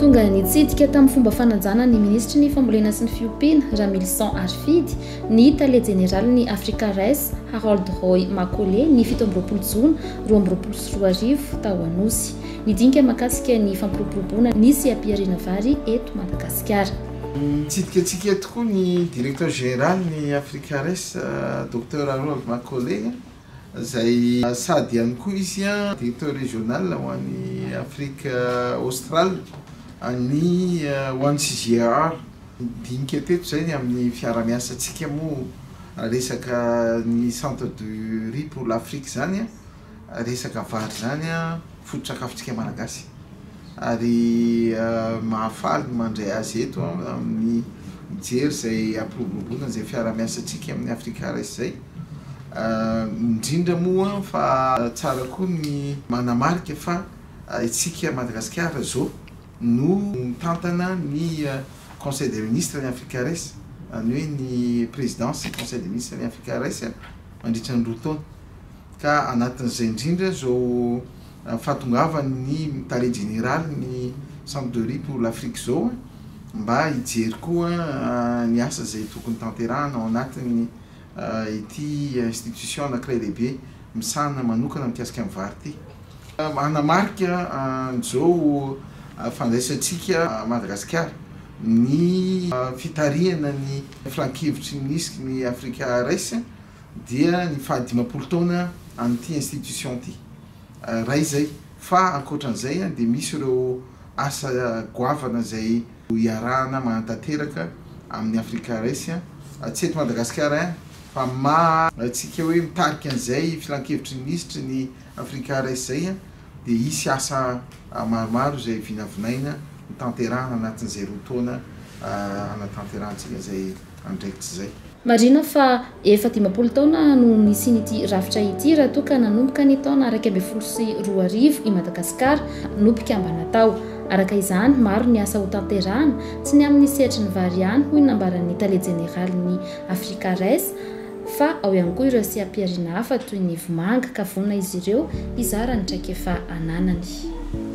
tonga nitsidika tamin'ny fomba fanajana ny ministry ny fambolena sy ny fiompiana Ramilson Arfidy ny tale général ny Afrika Res Harold Roy Makole ny 17 Jona 2024 tao Anosy nidinika makasika ny fampiroboroboana nisy ampiarina vary eto Madagasikara. Nitsidikatsika tokoa ny directeur général ny Afrika Res Dr Harold Makole zay sady ihany koa izy directeur régional ho an'ny Afrika Australe ny one CGR dinika teto zay amin'ny fiara-miasa atsika mo resaka ny centre du riz pour l'Afrique zany resaka vary zany foto-tsakafotsika malagasy ary mahafaly mandray azy eto amin'ny mijery zay ampiroboroboana zay fiara-miasa atsika amin'ny Afrika Res zay indrindra moa fa tsara koa ny manamarika fa itsika Madagasikara zao no mitantana ny conseil des ministres ny Afrika Res ny hoe ny présidence conseil des ministres ny Afrika Res mandritra ny 2 taona ka anatin'izay indrindra zao fahatongavan'ny tale général ny centre de riz pour l'Afrique zao mba hijery koa ny asa zay tokony tanterahana ao anatin'ny ity institution anankiray lehibe misana manokana mikasika amin'ny vary ty manamarika zao fandraisantsika Madagasikara ny fitarihana ny flankevitry nisy ny Afrika Res dia ny fahadimapolo taona an'ity institution ty ray zay fa ankoatran'izay dia misy ireo asa goavana zay iarahana manatanteraka amin'ny Afrika Res tsy eto Madagasikara fa tsika hoe mitarika an'izay filankevitry ministry ny Afrika Res zay dia isy asa maromaro zay vinavinaina tanterahana anatin'izay 2 taona anatanterantsika zay andraikitsy zay. Marina fa efa 17 taona no nisin'ity rafitra ity raha toa ka nanomboka ny taona 2022 i Madagasikara nomboka ambanatao. Araka izany maro ny asa ho tanterahana tsy ny amin'ny sehatry ny vary ihany hoy nambaran'ny tale général ny Afrika Res fa ao ihany koa ireo sy ampiarina hafa toy ny vomanga ka vonona izy ireo izara ny traikefa ananany.